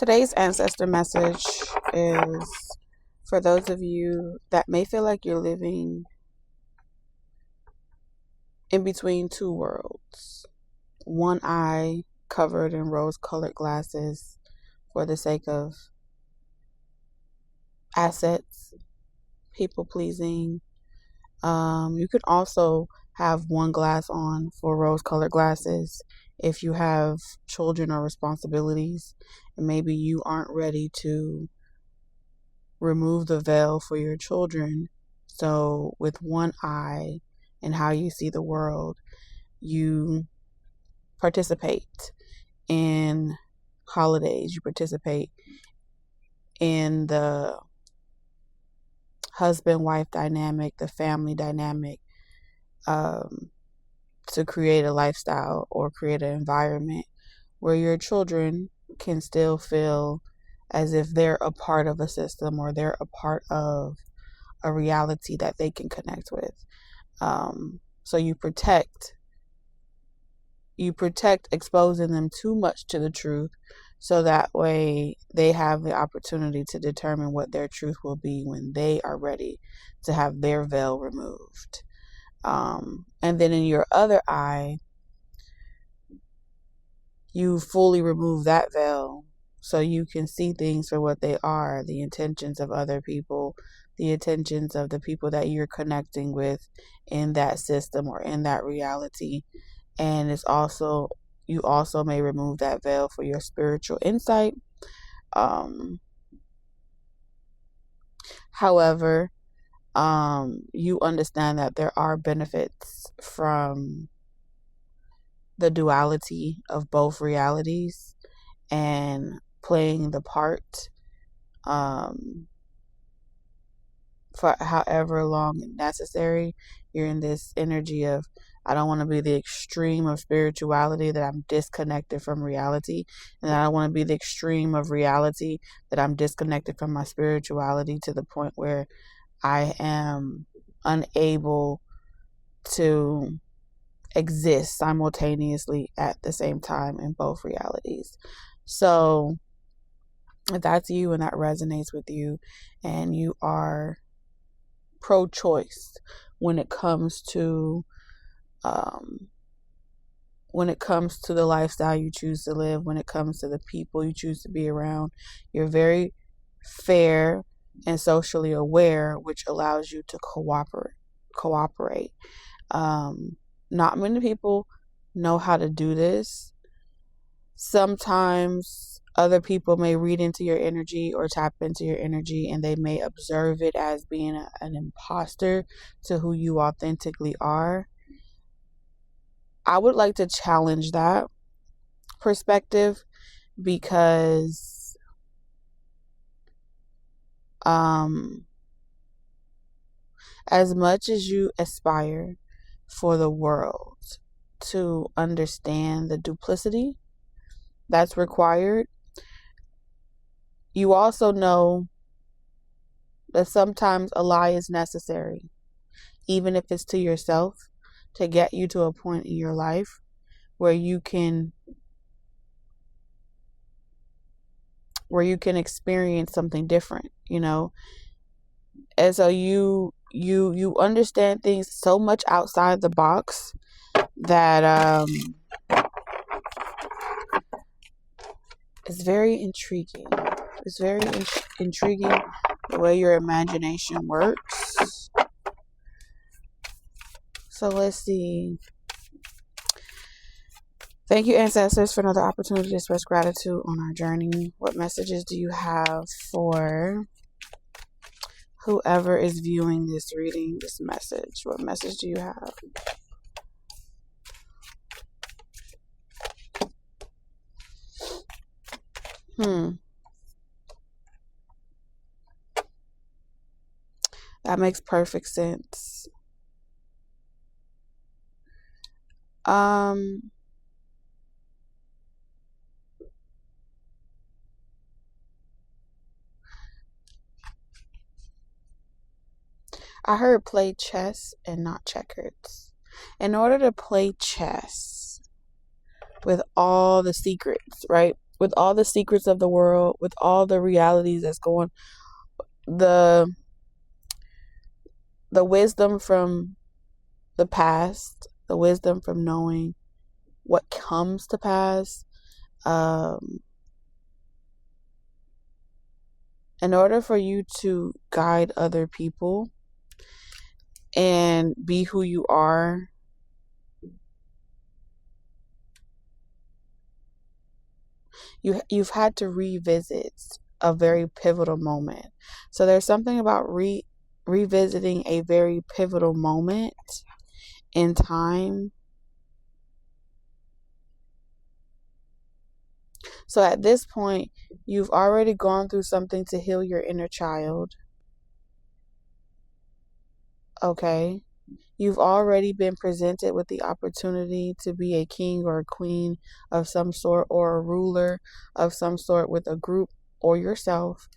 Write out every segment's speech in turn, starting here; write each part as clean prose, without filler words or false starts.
Today's ancestor message is for those of you that may feel like you're living in between two worlds. One eye covered in rose-colored glasses for the sake of assets, people-pleasing. You could also have one glass on for rose-colored glasses if you have children or responsibilities, and maybe you aren't ready to remove the veil for your children. So with one eye and how you see the world, you participate in holidays, you participate in the husband-wife dynamic, the family dynamic, to create a lifestyle or create an environment where your children can still feel as if they're a part of a system or they're a part of a reality that they can connect with. So you protect exposing them too much to the truth, so that way they have the opportunity to determine what their truth will be when they are ready to have their veil removed. And then in your other eye, you fully remove that veil so you can see things for what they are, the intentions of other people, the intentions of the people that you're connecting with in that system or in that reality. And you also may remove that veil for your spiritual insight. However, you understand that there are benefits from the duality of both realities and playing the part for however long necessary. You're in this energy of, I don't want to be the extreme of spirituality that I'm disconnected from reality, and I don't want to be the extreme of reality that I'm disconnected from my spirituality to the point where I am unable to exist simultaneously at the same time in both realities. So if that's you and that resonates with you, and you are pro-choice when it comes to the lifestyle you choose to live, when it comes to the people you choose to be around, you're very fair and socially aware, which allows you to cooperate. Not many people know how to do this. Sometimes other people may read into your energy or tap into your energy, and they may observe it as being an imposter to who you authentically are. I would like to challenge that perspective, because as much as you aspire for the world to understand the duplicity that's required, you also know that sometimes a lie is necessary, even if it's to yourself, to get you to a point in your life where you can experience something different, And so you understand things so much outside the box that it's very intriguing. It's very intriguing the way your imagination works. So let's see. Thank you, ancestors, for another opportunity to express gratitude on our journey. What messages do you have for whoever is viewing this, reading this message? What message do you have? That makes perfect sense. I heard play chess and not checkers. In order to play chess with all the secrets, right? with all the secrets of the world, with all the realities that's going, the wisdom from the past, the wisdom from knowing what comes to pass, in order for you to guide other people and be who you are, you've had to revisit a very pivotal moment. So there's something about revisiting a very pivotal moment in time. So at this point, you've already gone through something to heal your inner child. Okay? You've already been presented with the opportunity to be a king or a queen of some sort, or a ruler of some sort with a group or yourself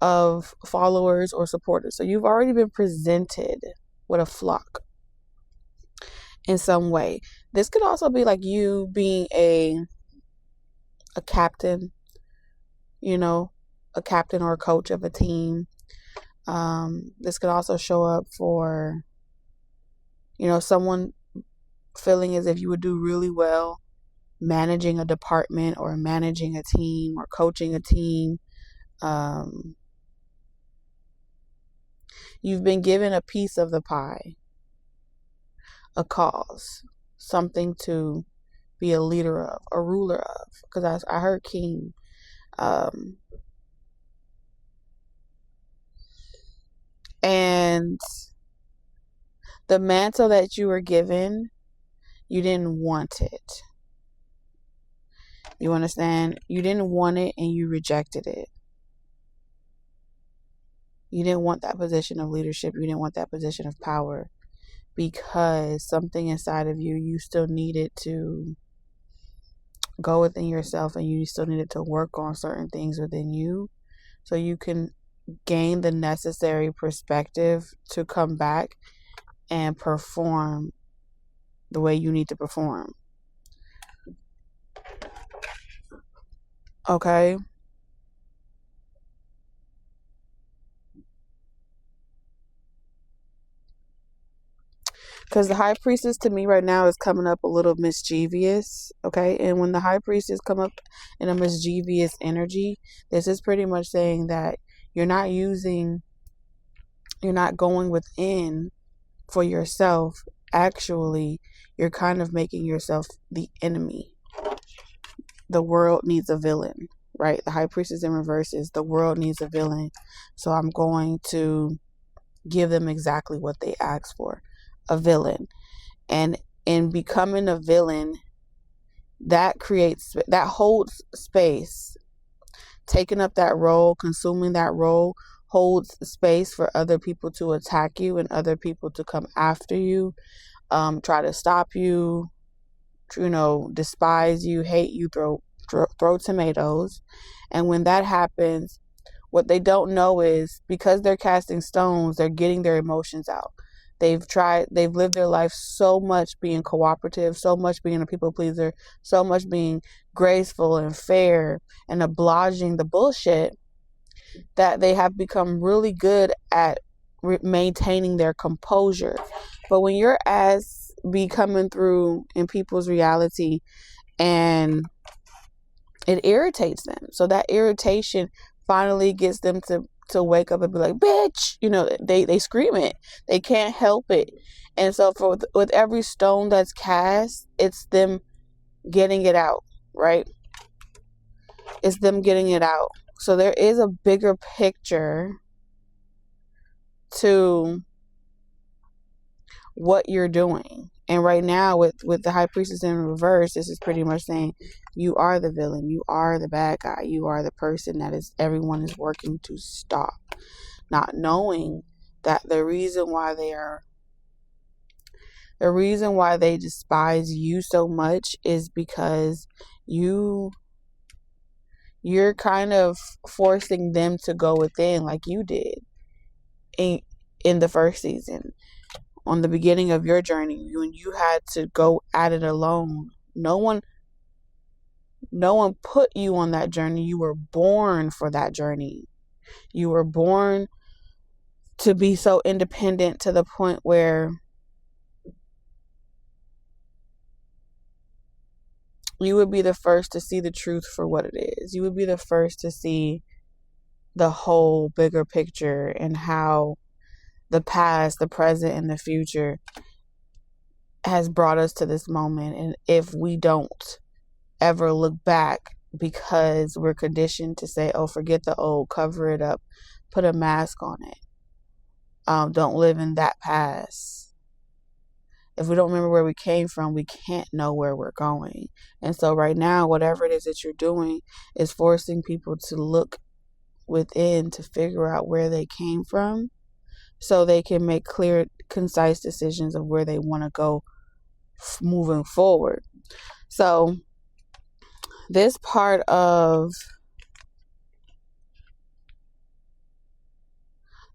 of followers or supporters. So you've already been presented with a flock in some way. This could also be like you being a captain, a captain or a coach of a team. This could also show up for, someone feeling as if you would do really well managing a department or managing a team or coaching a team. You've been given a piece of the pie, a cause, something to be a leader of, a ruler of, because I heard king. And the mantle that you were given, you didn't want it. You understand? You didn't want it and you rejected it. You didn't want that position of leadership. You didn't want that position of power because something inside of you still needed to go within yourself, and you still needed to work on certain things within you so you can gain the necessary perspective to come back and perform the way you need to perform. Okay? Because the high priestess to me right now is coming up a little mischievous, okay? And when the high priestess come up in a mischievous energy, this is pretty much saying that you're not going within for yourself. Actually, you're kind of making yourself the enemy. The world needs a villain, right? The high priestess in reverse is the world needs a villain. So I'm going to give them exactly what they asked for. A villain. And in becoming a villain, that holds space. Taking up that role, consuming that role, holds space for other people to attack you and other people to come after you, try to stop you, despise you, hate you, throw tomatoes. And when that happens, what they don't know is because they're casting stones, they're getting their emotions out. They've lived their life so much being cooperative, so much being a people pleaser, so much being graceful and fair and obliging the bullshit, that they have become really good at maintaining their composure. But when your ass be coming through in people's reality and it irritates them, so that irritation finally gets them to wake up and be like, bitch, they scream it. They can't help it. And so with every stone that's cast, it's them getting it out, right? It's them getting it out. So there is a bigger picture to what you're doing. And right now with the high priestess in reverse, this is pretty much saying you are the villain. You are the bad guy. You are the person that everyone is working to stop. Not knowing that the reason why they despise you so much is because you're kind of forcing them to go within like you did in the first season. On the beginning of your journey, when you had to go at it alone, no one No one put you on that journey. You were born for that journey. You were born to be so independent to the point where you would be the first to see the truth for what it is. You would be the first to see the whole bigger picture and how the past, the present, and the future has brought us to this moment. And if we don't ever look back because we're conditioned to say, oh, forget the old, cover it up, put a mask on it. Don't live in that past. If we don't remember where we came from, we can't know where we're going. And so right now, whatever it is that you're doing is forcing people to look within to figure out where they came from so they can make clear, concise decisions of where they want to go moving forward. So this part of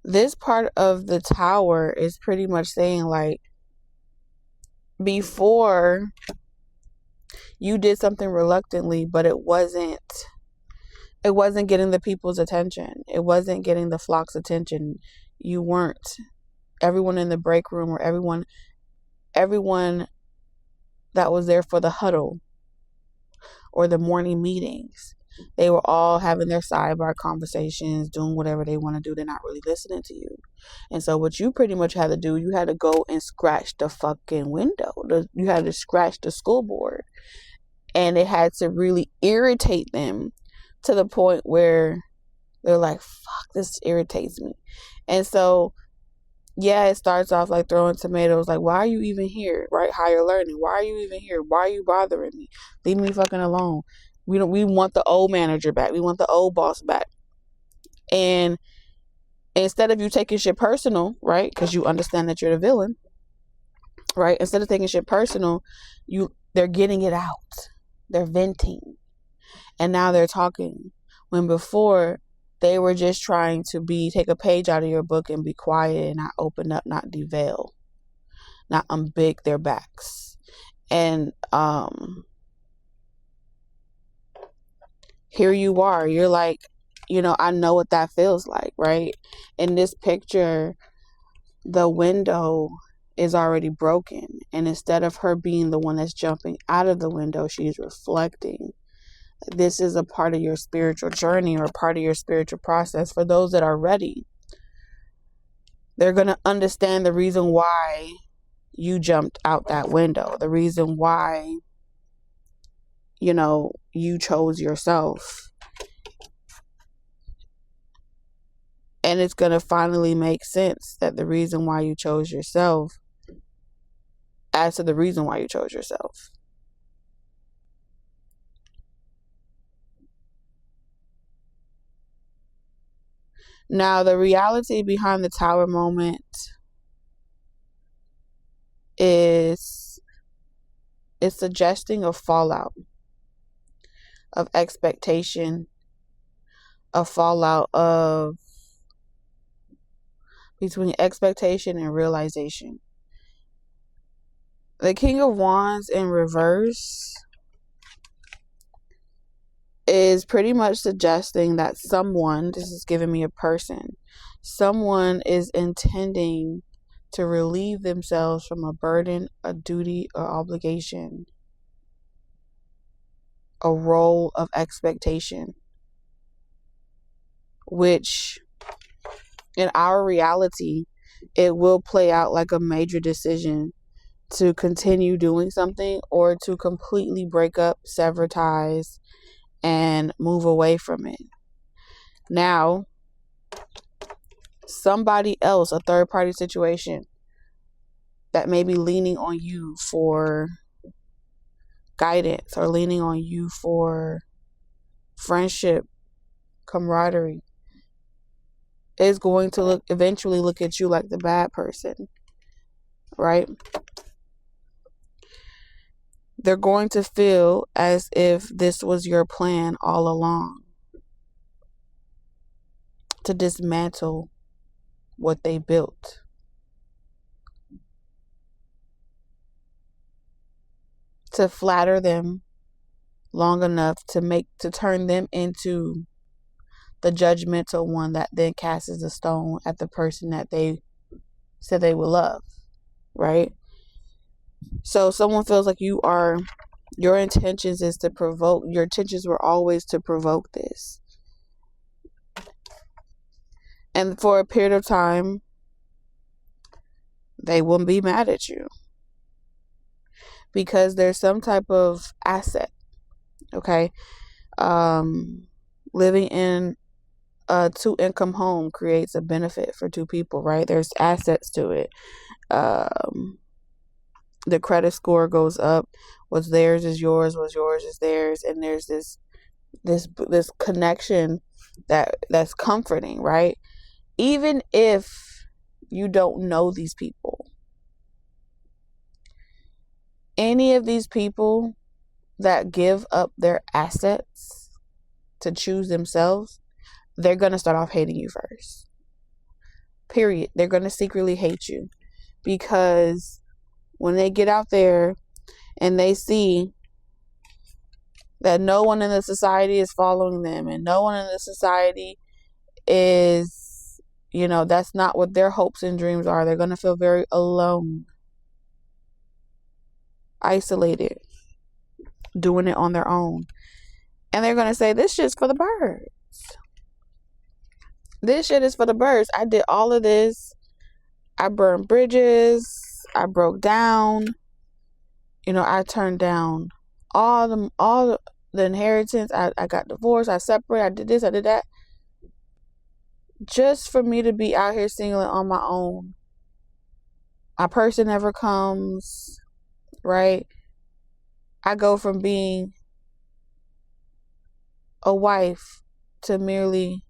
the Tower is pretty much saying, like, before you did something reluctantly, but it wasn't getting the people's attention. It wasn't getting the flock's attention. You weren't. Everyone in the break room, or everyone that was there for the huddle or the morning meetings, they were all having their sidebar conversations, doing whatever they want to do. They're not really listening to you. And so what you pretty much had to do, you had to go and scratch the fucking window. You had to scratch the school board. And it had to really irritate them to the point where they're like, fuck, this irritates me. And so, yeah, it starts off like throwing tomatoes. Like, why are you even here? Right? Higher learning. Why are you even here? Why are you bothering me? Leave me fucking alone. We want the old manager back. We want the old boss back. And instead of you taking shit personal, right? Because you understand that you're the villain, right? Instead of taking shit personal, they're getting it out. They're venting. And now they're talking. When before, they were just trying to take a page out of your book and be quiet and not open up, not deveil, not unbig their backs. And here you are. You're like, I know what that feels like, right? In this picture, the window is already broken. And instead of her being the one that's jumping out of the window, she's reflecting. This is a part of your spiritual journey or a part of your spiritual process. For those that are ready, they're going to understand the reason why you jumped out that window, the reason why, you chose yourself. And it's going to finally make sense that the reason why you chose yourself, as to the reason why you chose yourself. Now, the reality behind the Tower moment is suggesting a fallout of expectation, a fallout of between expectation and realization. The King of Wands in reverse is pretty much suggesting that this is giving me a person, someone is intending to relieve themselves from a burden, a duty, or obligation, a role of expectation, which in our reality, it will play out like a major decision to continue doing something or to completely break up, sever ties, and move away from it. Now, somebody else, a third party situation that may be leaning on you for guidance or leaning on you for friendship, camaraderie, is going to eventually look at you like the bad person, right? They're going to feel as if this was your plan all along, to dismantle what they built. To flatter them, long enough to turn them into the judgmental one that then casts a stone at the person that they said they would love, right? So someone feels like your intentions were always to provoke this. And for a period of time, they won't be mad at you because there's some type of asset, okay? Living in a 2-income home creates a benefit for 2 people, right? There's assets to it. The credit score goes up. What's theirs is yours. What's yours is theirs. And there's this connection that's comforting, right? Even if you don't know these people, any of these people that give up their assets to choose themselves, they're going to start off hating you first. Period. They're going to secretly hate you because when they get out there and they see that no one in the society is following them and no one in the society is, that's not what their hopes and dreams are, they're going to feel very alone, isolated, doing it on their own. And they're going to say, this shit's for the birds. This shit is for the birds. I did all of this. I burned bridges. I broke down. I turned down all the inheritance. I got divorced. I separated. I did this. I did that. Just for me to be out here single on my own. My person never comes, right? I go from being a wife to merely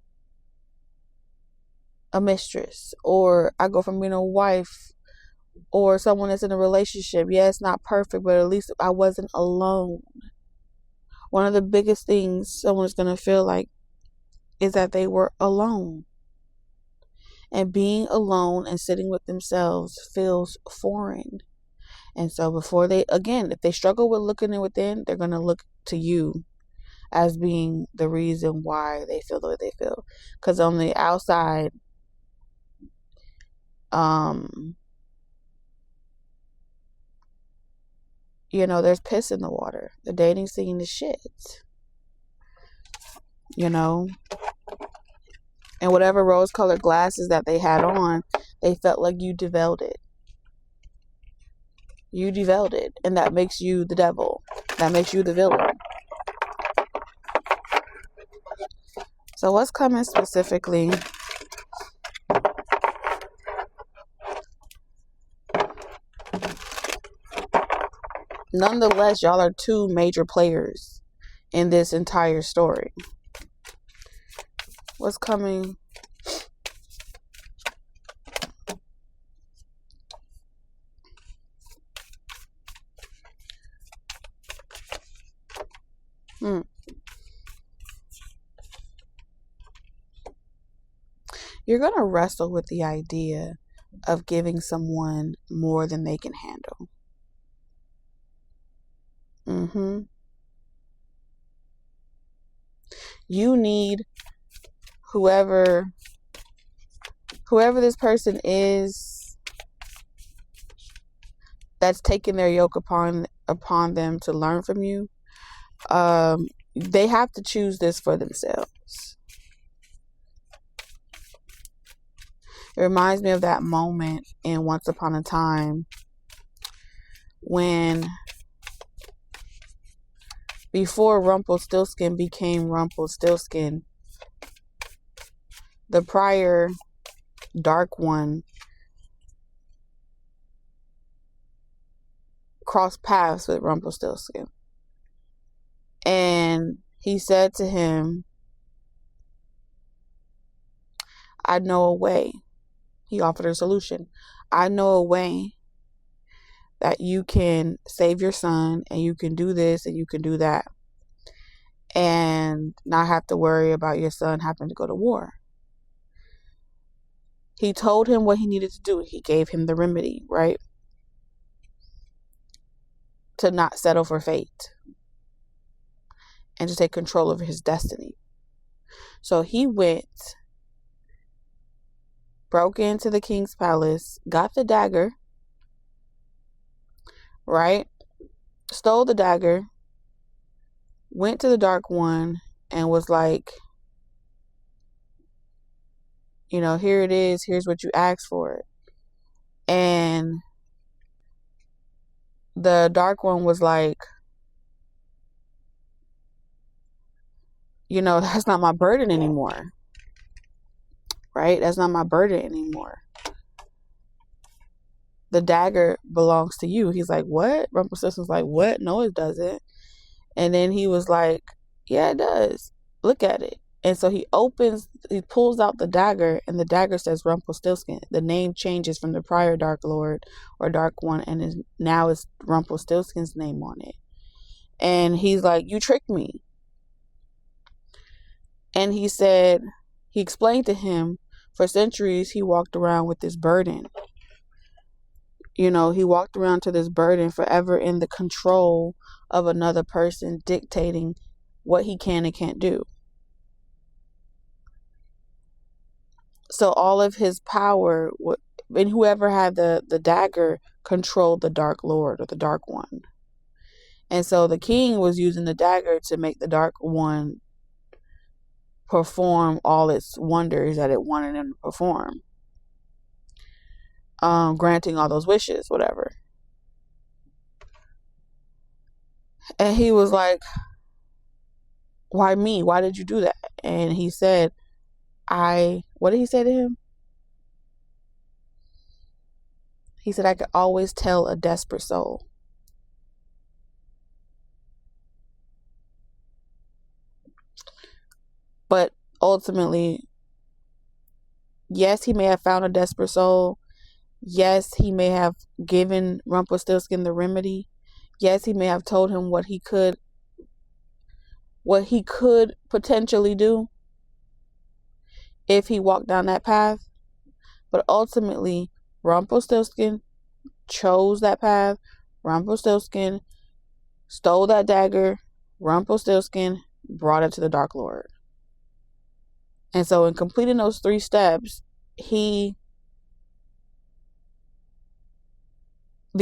a mistress, or I go from being a wife or someone that's in a relationship. Yeah, it's not perfect, but at least I wasn't alone. One of the biggest things someone's going to feel like is that they were alone. And being alone and sitting with themselves feels foreign. And so if they struggle with looking within, they're going to look to you as being the reason why they feel the way they feel. Because on the outside, there's piss in the water. The dating scene is shit. And whatever rose-colored glasses that they had on, they felt like you devalued it. You devalued it. And that makes you the devil. That makes you the villain. So what's coming specifically? Nonetheless, y'all are 2 major players in this entire story. What's coming? You're going to wrestle with the idea of giving someone more than they can handle. You need whoever this person is that's taking their yoke upon them to learn from you. They have to choose this for themselves. It reminds me of that moment in Once Upon a Time when, before Rumpelstiltskin became Rumpelstiltskin, the prior dark one crossed paths with Rumpelstiltskin. And he said to him, I know a way. He offered a solution. I know a way that you can save your son, and you can do this and you can do that, and not have to worry about your son having to go to war. He told him what he needed to do. He gave him the remedy, right? To not settle for fate. and to take control of his destiny. So he went, broke into the king's palace, got the dagger, right? Stole the dagger, went to the Dark One, and was like, you know, here it is. Here's what you asked for. And the Dark One was like, you know, that's not my burden anymore. Right? That's not my burden anymore. The dagger belongs to you. He's like, what? Rumpelstiltskin's like, what? No, it doesn't. And then he was like, yeah, it does. Look at it. And so he pulls out the dagger, and the dagger says Rumpelstiltskin. The name changes from the prior Dark Lord or Dark One, and now it's Rumpelstiltskin's name on it. And he's like, you tricked me. And he explained to him, for centuries he walked around with this burden. You know, he walked around to this burden, forever in the control of another person dictating what he can and can't do. So all of his power, and whoever had the dagger, controlled the Dark Lord or the Dark One. And so the king was using the dagger to make the Dark One perform all its wonders that it wanted him to perform. Granting all those wishes, whatever. And he was like, why me? Why did you do that? And he said, what did he say to him? He said, I could always tell a desperate soul. But ultimately, yes, he may have found a desperate soul. Yes, he may have given Rumpelstiltskin the remedy. Yes, he may have told him what he could potentially do if he walked down that path. But ultimately, Rumpelstiltskin chose that path. Rumpelstiltskin stole that dagger. Rumpelstiltskin brought it to the Dark Lord. And so in completing those 3 steps, the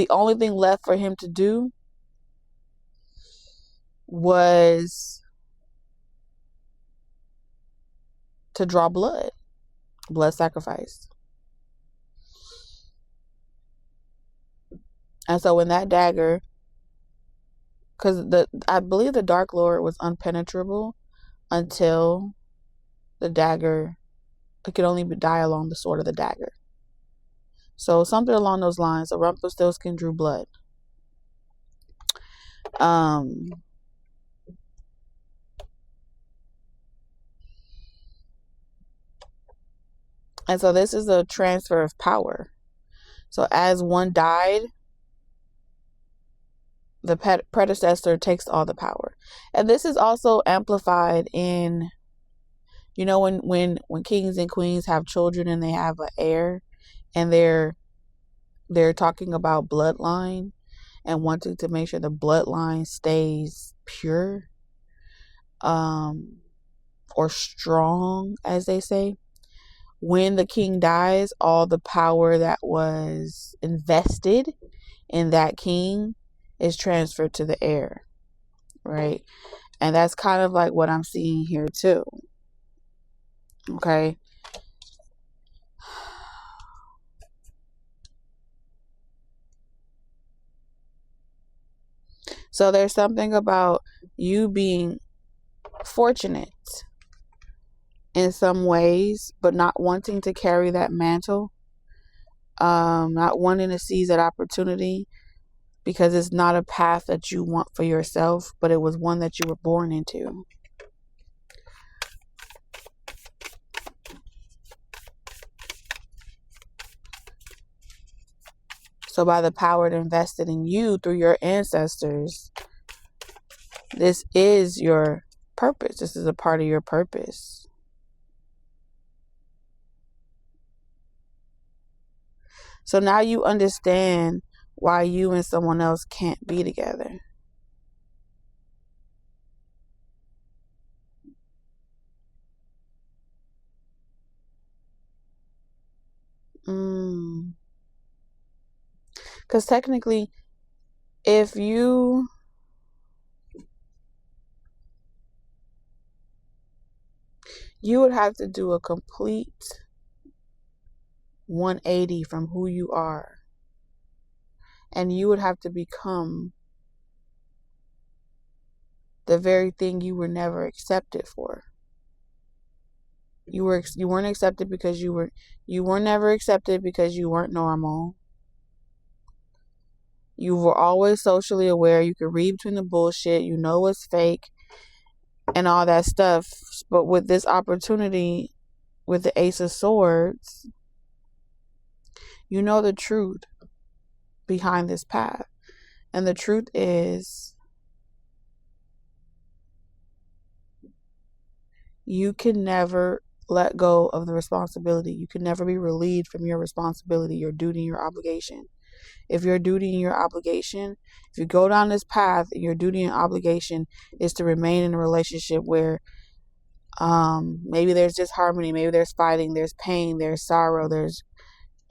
only thing left for him to do was to draw blood sacrifice. And so when that dagger, because I believe the Dark Lord was unpenetrable until the dagger, it could only die along the sword of the dagger. So something along those lines. So Rumpelstiltskin drew blood. And so this is a transfer of power. So as one died, the predecessor takes all the power. And this is also amplified in, you know, when kings and queens have children and they have an heir, and they're talking about bloodline and wanting to make sure the bloodline stays pure, or strong, as they say. When the king dies, all the power that was invested in that king is transferred to the heir, right? And that's kind of like what I'm seeing here too. Okay. So there's something about you being fortunate in some ways, but not wanting to carry that mantle, not wanting to seize that opportunity, because it's not a path that you want for yourself, but it was one that you were born into. So by the power invested in you through your ancestors, this is your purpose. This is a part of your purpose. So now you understand why you and someone else can't be together. Because technically, if you would have to do a complete 180 from who you are. And you would have to become the very thing you were never accepted for. You weren't accepted because you were never accepted because you weren't normal. You were always socially aware. You could read between the bullshit. You know what's fake and all that stuff. But with this opportunity, with the Ace of Swords, you know the truth behind this path. And the truth is, you can never let go of the responsibility. You can never be relieved from your responsibility, your duty, and your obligation. If your duty and your obligation, if you go down this path, your duty and obligation is to remain in a relationship where maybe there's disharmony, maybe there's fighting, there's pain, there's sorrow,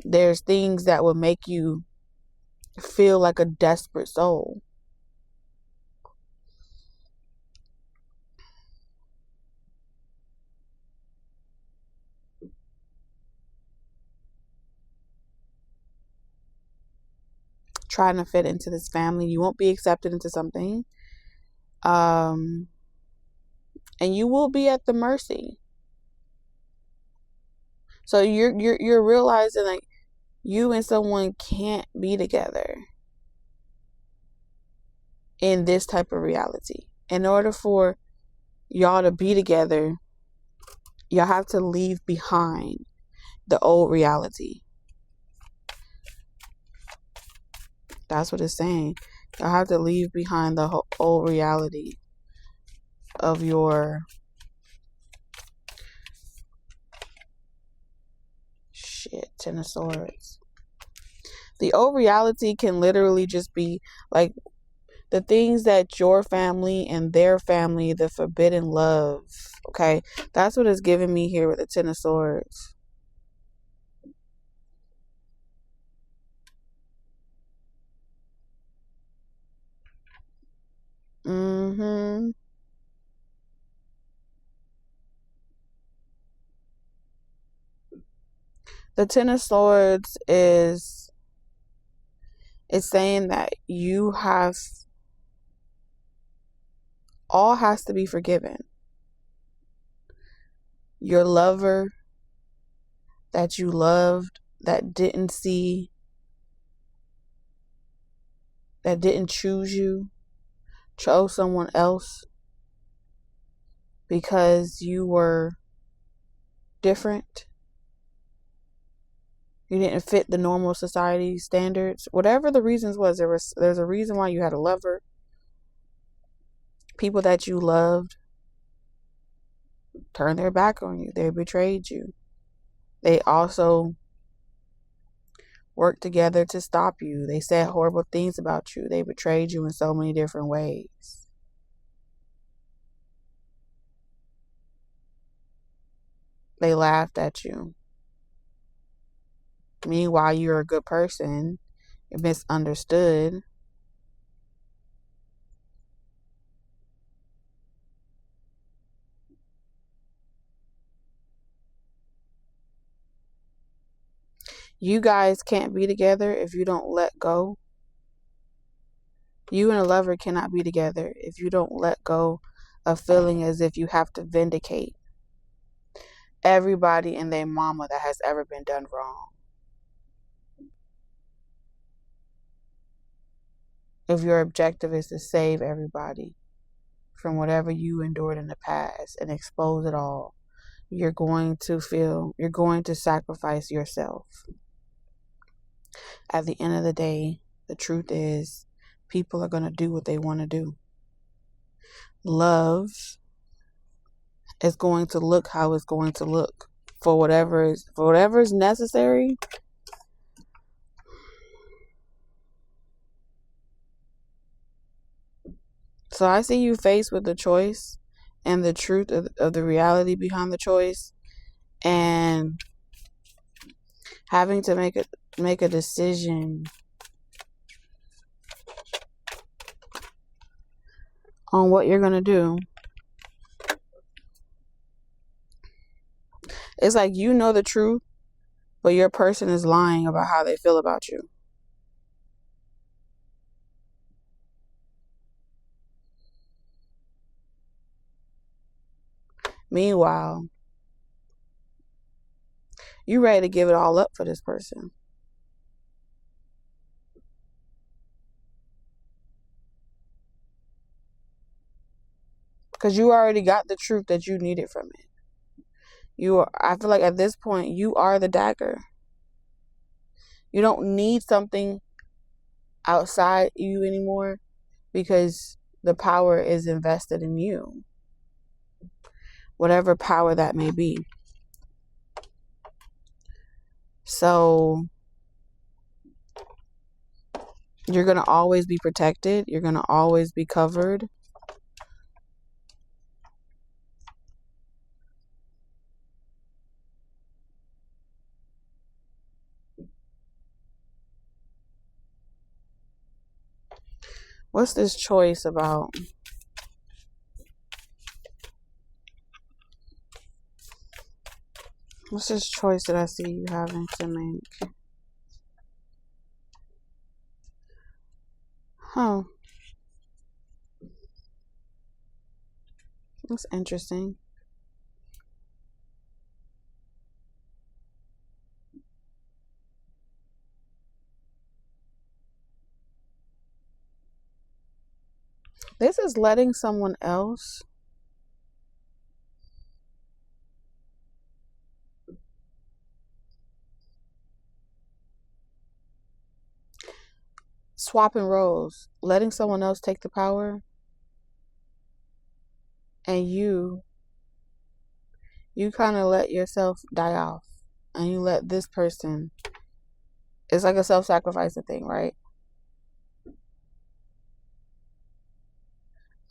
there's things that will make you feel like a desperate soul. Trying to fit into this family. You won't be accepted into something. And you will be at the mercy. So you're realizing like you and someone can't be together in this type of reality. In order for y'all to be together, y'all have to leave behind the old reality. That's what it's saying. Y'all have to leave behind the old reality of your Ten of Swords. The old reality can literally just be like the things that your family and their family, the forbidden love. Okay, that's what it's giving me here with the Ten of Swords. The Ten of Swords is saying that all has to be forgiven. Your lover that you loved, that didn't see, that didn't choose you, chose someone else because you were different. You didn't fit the normal society standards. Whatever the reasons was, there's a reason why you had a lover. People that you loved turned their back on you. They betrayed you. They also worked together to stop you. They said horrible things about you. They betrayed you in so many different ways. They laughed at you. Meanwhile, you're a good person. You're misunderstood. You guys can't be together if you don't let go. You and a lover cannot be together if you don't let go of feeling as if you have to vindicate everybody and their mama that has ever been done wrong. If your objective is to save everybody from whatever you endured in the past and expose it all, you're going to sacrifice yourself. At the end of the day, the truth is, people are going to do what they want to do. Love is going to look how it's going to look for whatever is necessary. So I see you faced with the choice and the truth of the reality behind the choice, and having to make a decision on what you're going to do. It's like you know the truth, but your person is lying about how they feel about you. Meanwhile, you ready to give it all up for this person. Because you already got the truth that you needed from it. I feel like at this point, you are the dagger. You don't need something outside you anymore because the power is invested in you. Whatever power that may be. So you're going to always be protected. You're going to always be covered. What's this choice about? What's this choice that I see you having to make? Huh. That's interesting. This is letting someone else swapping roles, letting someone else take the power, and you kind of let yourself die off, and you let this person. It's like a self-sacrificing thing, right?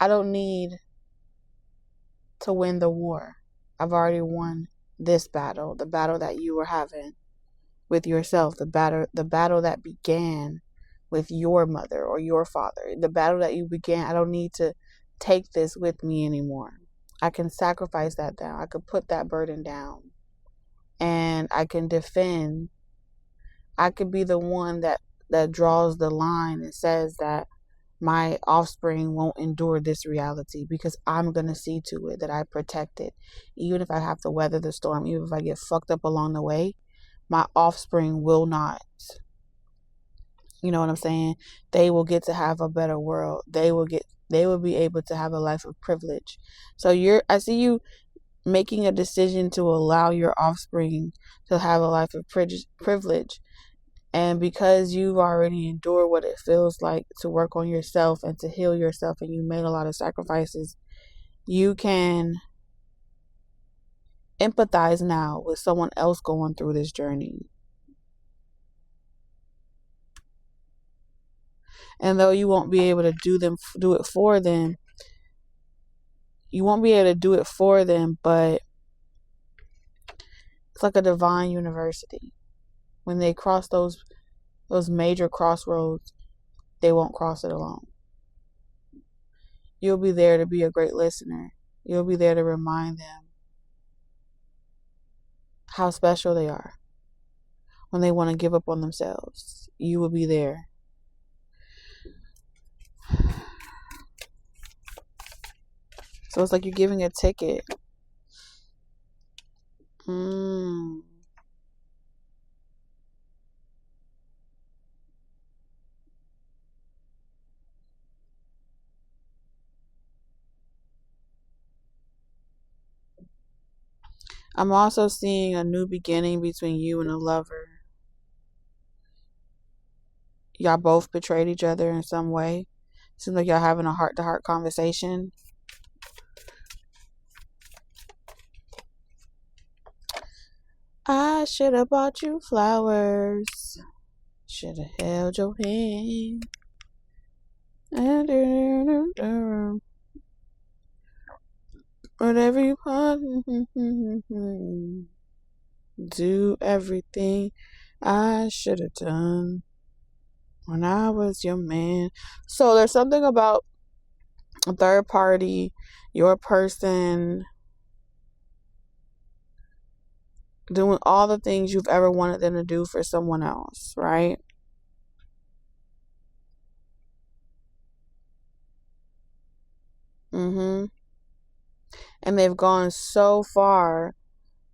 I don't need to win the war. I've already won this battle, the battle that you were having with yourself, the battle that began with your mother or your father, the battle that you began. I don't need to take this with me anymore. I can sacrifice that down. I could put that burden down, and I can defend. I could be the one that draws the line and says that my offspring won't endure this reality, because I'm going to see to it that I protect it. Even if I have to weather the storm, even if I get fucked up along the way, my offspring will not. You know what I'm saying? They will get to have a better world. They will be able to have a life of privilege. So I see you making a decision to allow your offspring to have a life of privilege. And because you've already endured what it feels like to work on yourself and to heal yourself, and you made a lot of sacrifices, you can empathize now with someone else going through this journey. And though you won't be able to do it for them, but it's like a divine university. When they cross those major crossroads, they won't cross it alone. You'll be there to be a great listener. You'll be there to remind them how special they are. When they want to give up on themselves, you will be there. So it's like you're giving a ticket. I'm also seeing a new beginning between you and a lover. Y'all both betrayed each other in some way. Seems like y'all having a heart-to-heart conversation. I should have bought you flowers. Should have held your hand. Whatever you want. Do everything I should have done when I was your man. So there's something about a third party, your person, doing all the things you've ever wanted them to do for someone else, right? And they've gone so far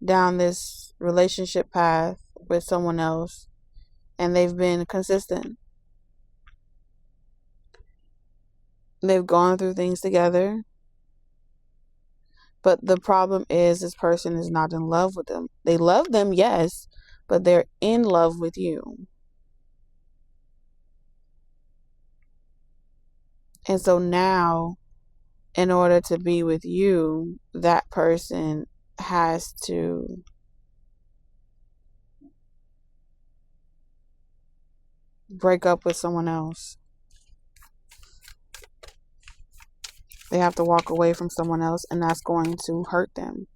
down this relationship path with someone else, and they've been consistent. They've gone through things together. But the problem is this person is not in love with them. They love them, yes, but they're in love with you. And so now, in order to be with you, that person has to break up with someone else. They have to walk away from someone else, and that's going to hurt them.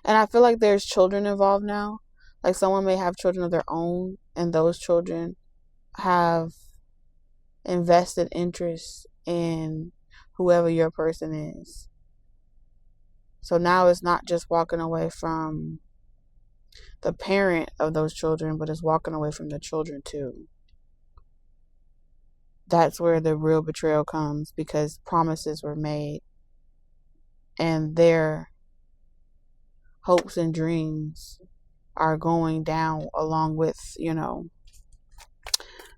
And I feel like there's children involved now. Like someone may have children of their own, and those children have invested interest in whoever your person is. So now it's not just walking away from the parent of those children, but it's walking away from the children too. That's where the real betrayal comes, because promises were made and their hopes and dreams are going down along with,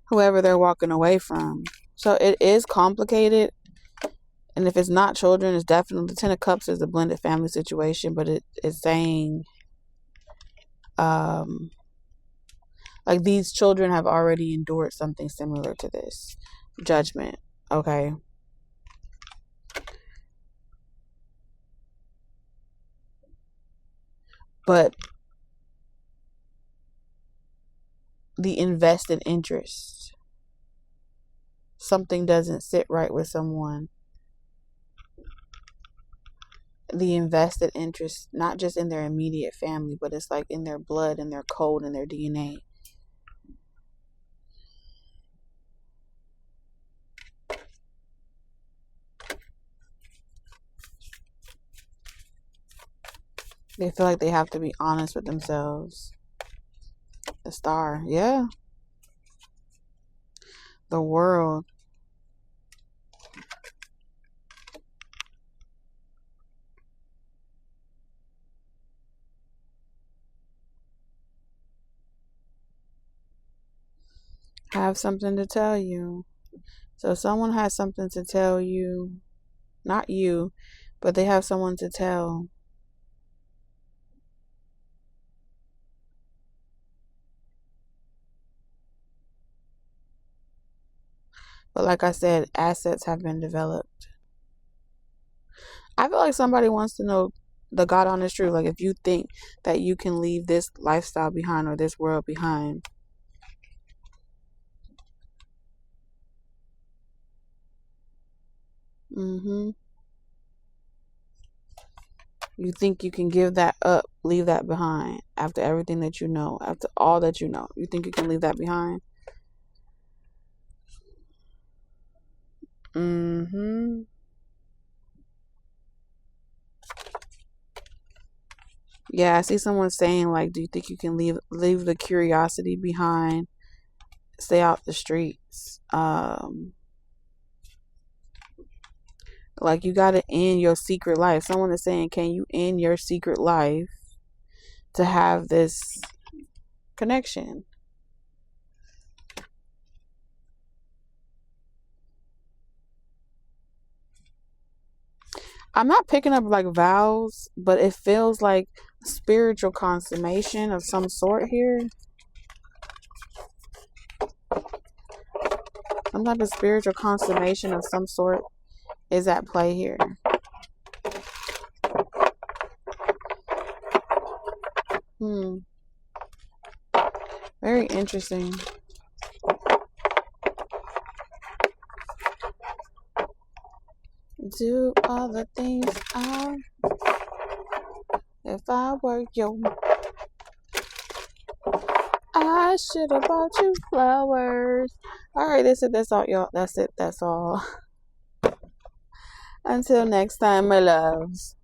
whoever they're walking away from. So it is complicated. And if it's not children, it's definitely, the Ten of Cups is a blended family situation, but it is saying like these children have already endured something similar to this. Judgment. Okay. But the invested interest, something doesn't sit right with someone. The invested interest, not just in their immediate family, but it's like in their blood, in their code, in their DNA. They feel like they have to be honest with themselves. The Star, yeah. The World. Have something to tell you. So someone has something to tell you. Not you, but they have someone to tell. But like I said, assets have been developed. I feel like somebody wants to know the God honest truth. Like if you think that you can leave this lifestyle behind or this world behind. You think you can give that up, leave that behind after everything that you know, after all that you know. You think you can leave that behind? Yeah, I see someone saying like, do you think you can leave the curiosity behind? Stay out the streets. Like you got to end your secret life. Someone is saying, can you end your secret life to have this connection? I'm not picking up like vows, but it feels like spiritual consummation of some sort here. Some type of spiritual consummation of some sort is at play here. Very interesting. do all the things if I were you, I should have bought you flowers. Alright, that's all, y'all. That's it. That's all. Until next time, my loves.